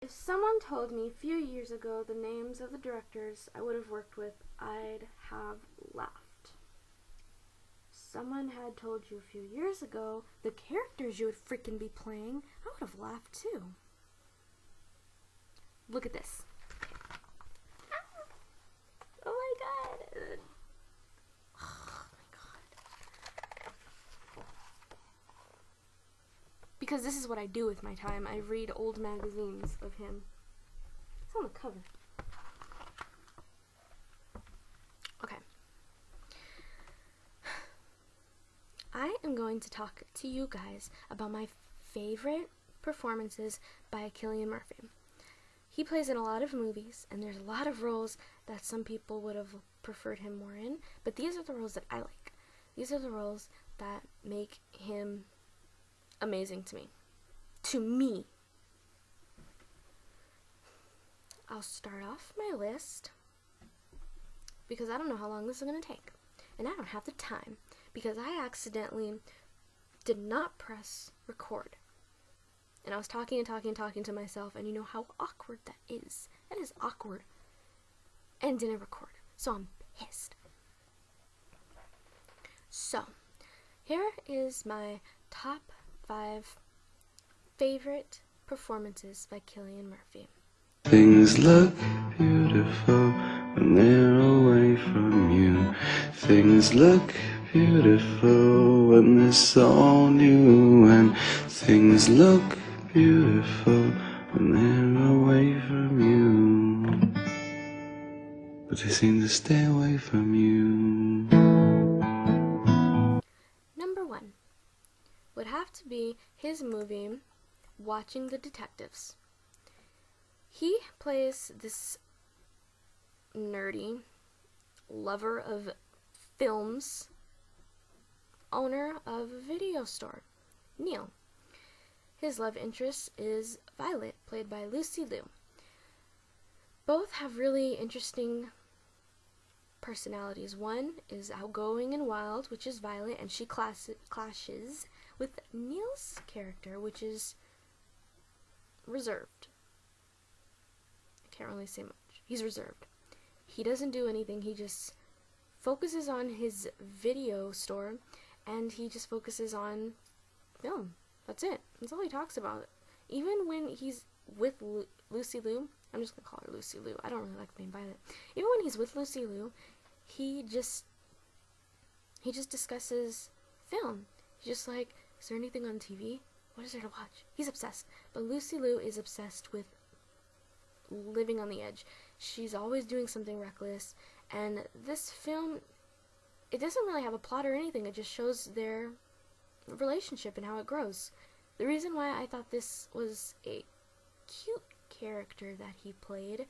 If someone told me a few years ago the names of the directors I would have worked with, I'd have laughed. Someone had told you a few years ago the characters you would freaking be playing, I would have laughed too. Look at this. Oh my god. Oh my god. Because this is what I do with my time. I read old magazines of him. It's on the cover. Okay. I am going to talk to you guys about my favorite performances by Cillian Murphy. He plays in a lot of movies, and there's a lot of roles that some people would have preferred him more in, but these are the roles that I like. These are the roles that make him amazing to me. To me. I'll start off my list, because I don't know how long this is going to take, and I don't have the time, because I accidentally did not press record. And I was talking to myself, and you know how awkward that is. That is awkward. And didn't record. So I'm pissed. So, here is my top 5 favorite performances by Cillian Murphy. Things look beautiful when they're away from you. Things look beautiful when they're so new. And things look beautiful when they're away from you, but they seem to stay away from you. Number 1 would have to be his movie, Watching the Detectives. He plays this nerdy lover of films, owner of a video store, Neil. His love interest is Violet, played by Lucy Liu. Both have really interesting personalities. One is outgoing and wild, which is Violet, and she clashes with Neil's character, which is reserved. I can't really say much. He's reserved. He doesn't do anything. He just focuses on his video store, and he just focuses on film. That's it. That's all he talks about. Even when he's with Lucy Liu, I'm just gonna call her Lucy Liu. I don't really like the name Violet. Even when he's with Lucy Liu, he just discusses film. He's just like, is there anything on TV? What is there to watch? He's obsessed. But Lucy Liu is obsessed with living on the edge. She's always doing something reckless, and this film, it doesn't really have a plot or anything. It just shows their relationship and how it grows. The reason why I thought this was a cute character that he played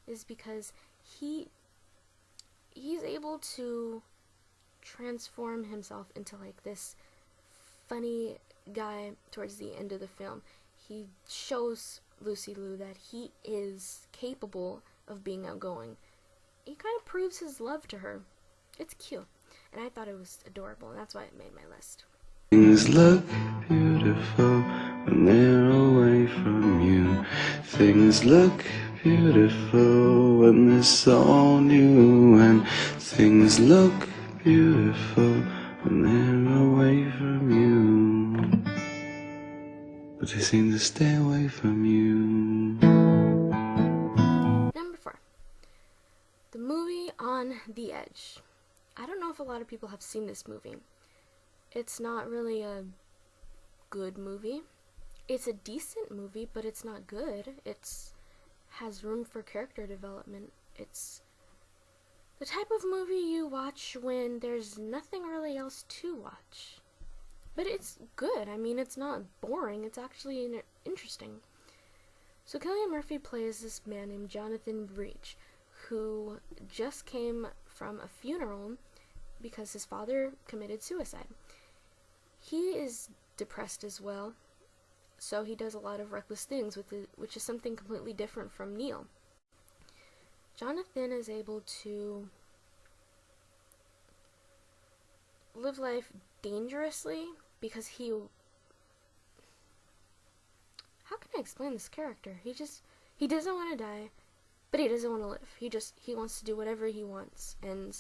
is because he's able to transform himself into like this funny guy towards the end of the film. He shows Lucy Liu that he is capable of being outgoing. He kind of proves his love to her. It's cute, and I thought it was adorable, and that's why it made my list. Things look beautiful when they're away from you. Things look beautiful when they're so new. And things look beautiful when they're away from you, but they seem to stay away from you. Number 4. The movie On the Edge. I don't know if a lot of people have seen this movie. It's not really a good movie. It's a decent movie, but it's not good. It's has room for character development. It's the type of movie you watch when there's nothing really else to watch. But it's good. I mean, it's not boring. It's actually interesting. So Cillian Murphy plays this man named Jonathan Breach, who just came from a funeral because his father committed suicide. He is depressed as well, so he does a lot of reckless things, which is something completely different from Neil. Jonathan is able to live life dangerously because he... How can I explain this character? He doesn't want to die, but he doesn't want to live. He wants to do whatever he wants. And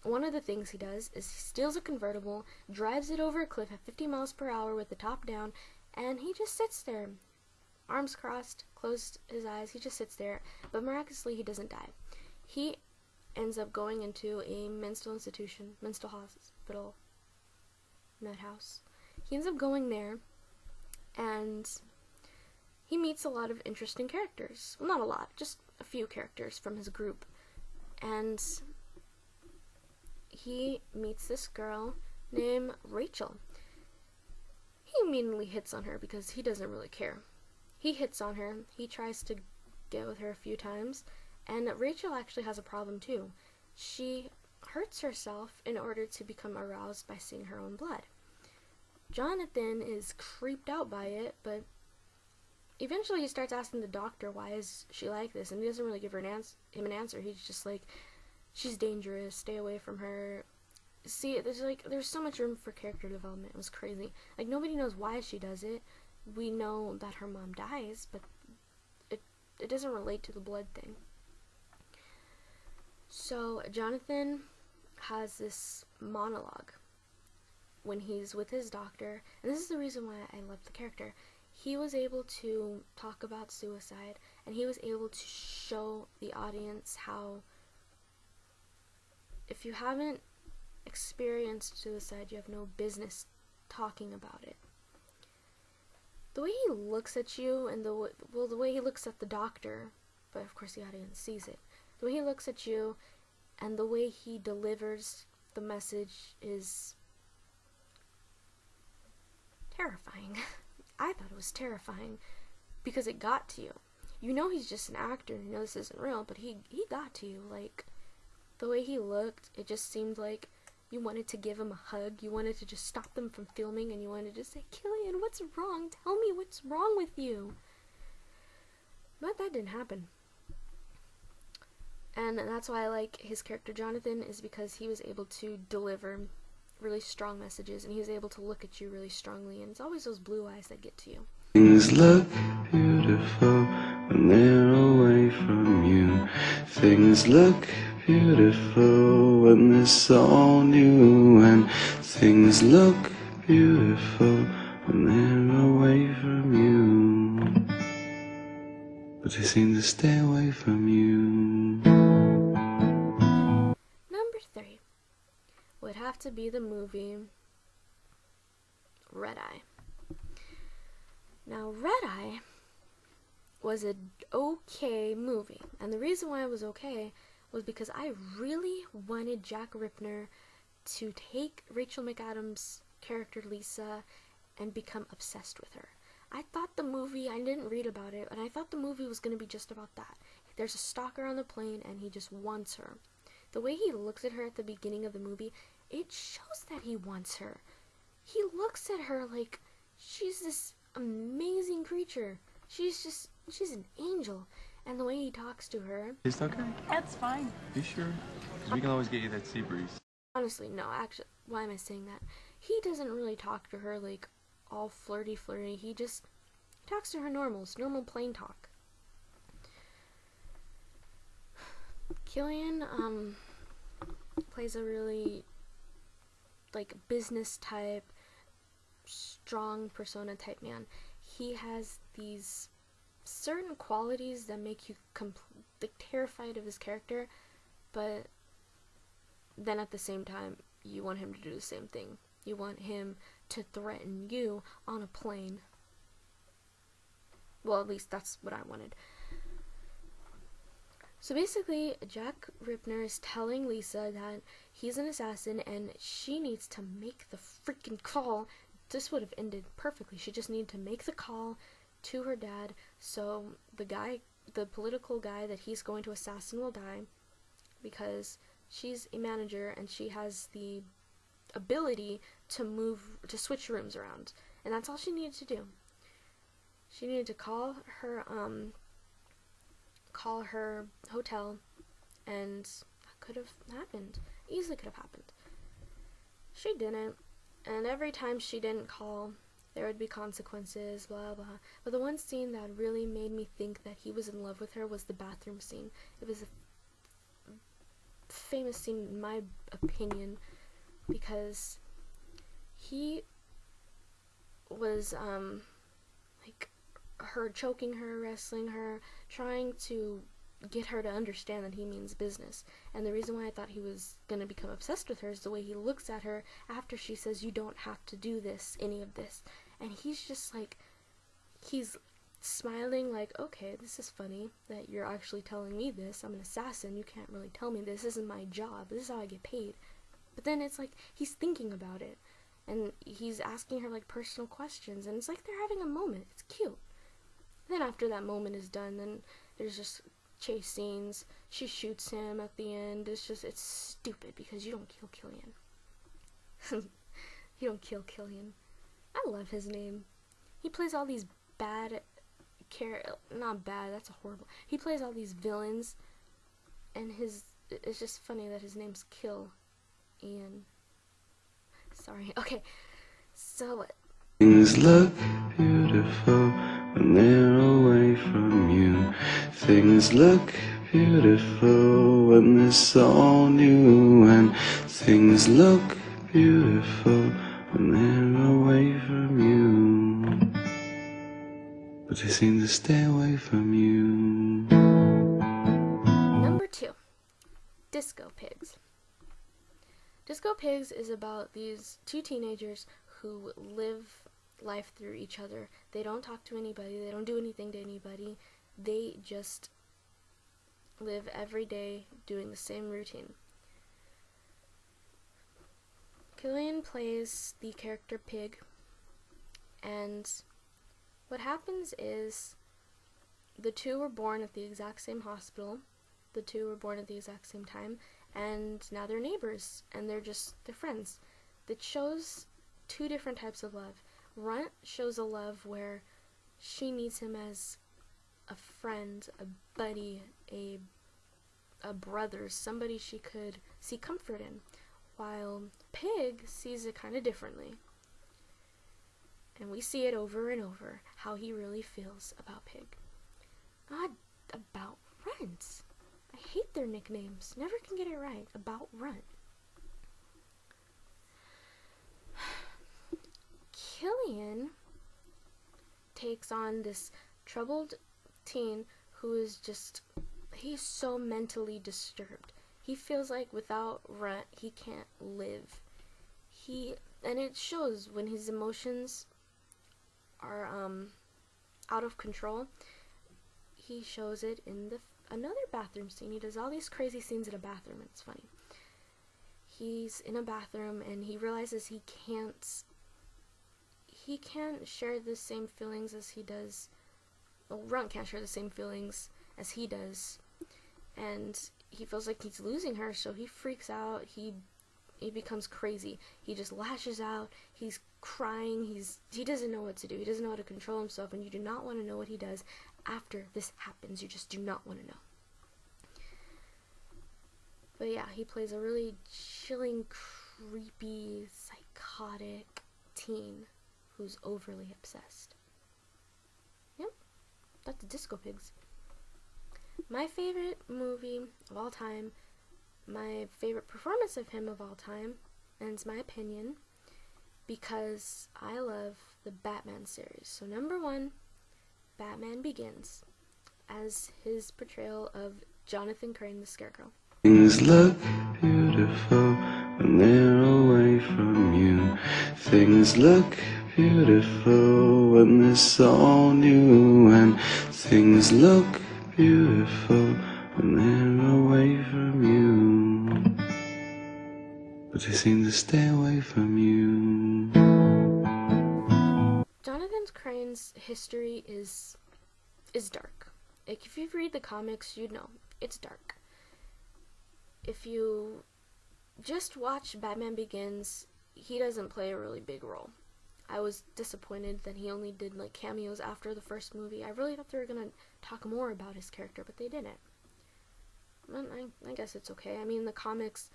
one of the things he does is he steals a convertible, drives it over a cliff at 50 miles per hour with the top down, and he just sits there, arms crossed, closed his eyes. He just sits there, but miraculously he doesn't die. He ends up going into a mental hospital, med house. He ends up going there, and he meets a lot of interesting characters. Well, not a lot, just a few characters from his group. And he meets this girl named Rachel. He immediately hits on her because he doesn't really care. He hits on her. He tries to get with her a few times. And Rachel actually has a problem too. She hurts herself in order to become aroused by seeing her own blood. Jonathan is creeped out by it, but eventually he starts asking the doctor, why is she like this? And he doesn't really give her him an answer. He's just like, she's dangerous, stay away from her. See, there's so much room for character development. It was crazy. Like, nobody knows why she does it. We know that her mom dies, but it doesn't relate to the blood thing. So Jonathan has this monologue when he's with his doctor, and this is the reason why I love the character. He was able to talk about suicide, and he was able to show the audience how, if you haven't experienced suicide, you have no business talking about it. The way he looks at you, and the way he looks at the doctor, but of course the audience sees it. The way he looks at you, and the way he delivers the message is terrifying. I thought it was terrifying because it got to you. You know he's just an actor, and you know this isn't real, but he got to you. Like, the way he looked, it just seemed like you wanted to give him a hug. You wanted to just stop them from filming, and you wanted to say, Cillian, what's wrong? Tell me what's wrong with you. But that didn't happen. And that's why I like his character Jonathan, is because he was able to deliver really strong messages, and he was able to look at you really strongly, and it's always those blue eyes that get to you. Things look beautiful when they're away from you. Things look beautiful when they're so new, and things look beautiful when they're away from you, but they seem to stay away from you. Number 3 would have to be the movie Red Eye. Now, Red Eye was an okay movie, and the reason why it was okay was because I really wanted Jack Ripner to take Rachel McAdams' character Lisa and become obsessed with her. I thought the movie, I didn't read about it, and I thought the movie was going to be just about that. There's a stalker on the plane, and he just wants her. The way he looks at her at the beginning of the movie, it shows that he wants her. He looks at her like she's this amazing creature. She's an angel. And the way he talks to her... Taste okay? That's fine. You sure? Because we can always get you that sea breeze. Honestly, no, actually, why am I saying that? He doesn't really talk to her like all flirty. He just talks to her normal plain talk. Cillian, plays a really, like, business type, strong persona type man. He has these certain qualities that make you terrified of his character, but then at the same time, you want him to do the same thing. You want him to threaten you on a plane. Well, at least that's what I wanted. So basically, Jack Ripner is telling Lisa that he's an assassin and she needs to make the freaking call. This would have ended perfectly. She just needed to make the call to her dad, so the political guy that he's going to assassin will die, because she's a manager and she has the ability to switch rooms around, and that's all she needed to do. She needed to call her hotel, and that could have happened. Easily could have happened. She didn't, and every time she didn't call, there would be consequences, blah blah. But the one scene that really made me think that he was in love with her was the bathroom scene. It was a famous scene in my opinion because he was like her choking her, wrestling her, trying to get her to understand that he means business. And the reason why I thought he was gonna become obsessed with her is the way he looks at her after she says, "You don't have to do this, any of this," and he's just like, he's smiling like, okay, this is funny that you're actually telling me this. I'm an assassin, you can't really tell me this isn't my job, this is how I get paid. But then it's like he's thinking about it and he's asking her like personal questions, and it's like they're having a moment. It's cute. Then after that moment is done, then there's just chase scenes. She shoots him at the end. It's stupid because you don't kill Cillian. You don't kill Cillian. I love his name. He plays all these bad not bad, that's a horrible. He plays all these villains, and it's just funny that his name's Cillian. Sorry. Okay. So Things look beautiful when they're away from you. Things look beautiful when they're so new. And things look beautiful when they're away from you. But they seem to stay away from you. number 2, Disco Pigs. Disco Pigs is about these two teenagers who live life through each other. They don't talk to anybody, they don't do anything to anybody, they just live every day doing the same routine. Cillian plays the character Pig, and what happens is the two were born at the exact same hospital, the two were born at the exact same time, and now they're neighbors, and they're friends. It shows two different types of love. Runt shows a love where she needs him as a friend, a buddy, a brother, somebody she could see comfort in, while Pig sees it kind of differently. And we see it over and over, how he really feels about Pig. Not about Runt. I hate their nicknames. Never can get it right. About Runt. Cillian takes on this troubled teen who is he's so mentally disturbed. He feels like without Runt, he can't live. And it shows when his emotions are out of control. He shows it in another bathroom scene. He does all these crazy scenes in a bathroom, and it's funny. He's in a bathroom and he realizes he can't share the same feelings as he does. Well, Runt can't share the same feelings as he does, and he feels like he's losing her, so he freaks out. He becomes crazy. He just lashes out. He's crying. He doesn't know what to do. He doesn't know how to control himself, and you do not want to know what he does after this happens. You just do not want to know. But yeah, he plays a really chilling, creepy, psychotic teen who's overly obsessed. Yep, that's Disco Pigs. My favorite movie of all time, my favorite performance of him of all time, and it's my opinion, because I love the Batman series. So number 1, Batman Begins, as his portrayal of Jonathan Crane, the Scarecrow. Things look beautiful when they're away from you. Things look beautiful when they're so new. And things look beautiful when they're away from you. But they seem to stay away from you. Jonathan Crane's history is dark. Like, if you read the comics, you'd know it's dark. If you just watch Batman Begins, he doesn't play a really big role. I was disappointed that he only did like cameos after the first movie. I really thought they were gonna talk more about his character, but they didn't. I guess it's okay. I mean, the comics,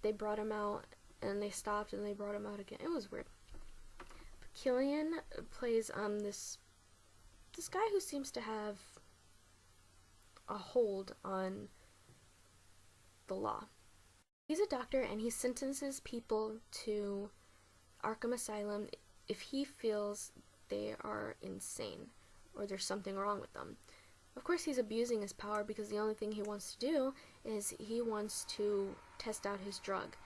they brought him out and they stopped and they brought him out again. It was weird. But Cillian plays this guy who seems to have a hold on the law. He's a doctor and he sentences people to Arkham Asylum if he feels they are insane or there's something wrong with them. Of course, he's abusing his power because the only thing he wants to do is he wants to test out his drug.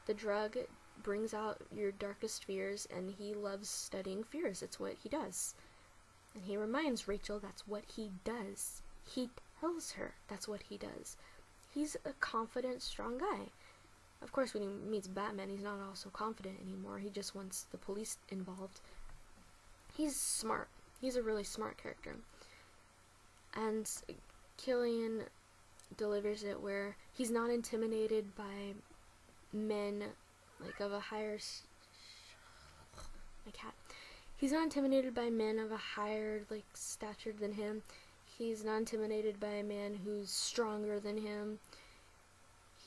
The drug brings out your darkest fears, and he loves studying fears. It's what he does. And he reminds Rachel that's what he does. He tells her that's what he does. He's a confident, strong guy. Of course, when he meets Batman, he's not all so confident anymore. He just wants the police involved. He's smart. He's a really smart character. And Cillian delivers it where he's not intimidated by men like of a higher my cat. He's not intimidated by men of a higher like stature than him. He's not intimidated by a man who's stronger than him.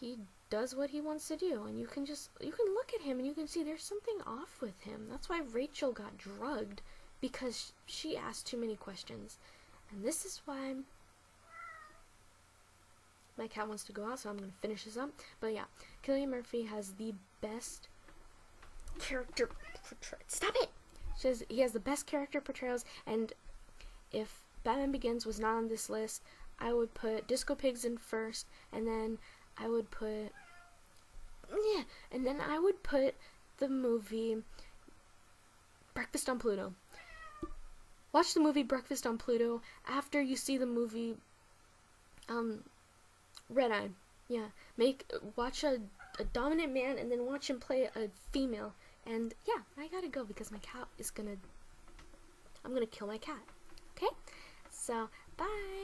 He does what he wants to do, and you can look at him and you can see there's something off with him. That's why Rachel got drugged, because she asked too many questions. And this is why my cat wants to go out, so I'm going to finish this up. But yeah, Cillian Murphy has the best character portrayal. Stop it! He has the best character portrayals, and if Batman Begins was not on this list, I would put Disco Pigs in first, and then I would put the movie Breakfast on Pluto. Watch the movie Breakfast on Pluto after you see the movie Red Eye. Yeah, watch a dominant man and then watch him play a female. And yeah, I gotta go because my cat is I'm gonna kill my cat. Okay? So, bye!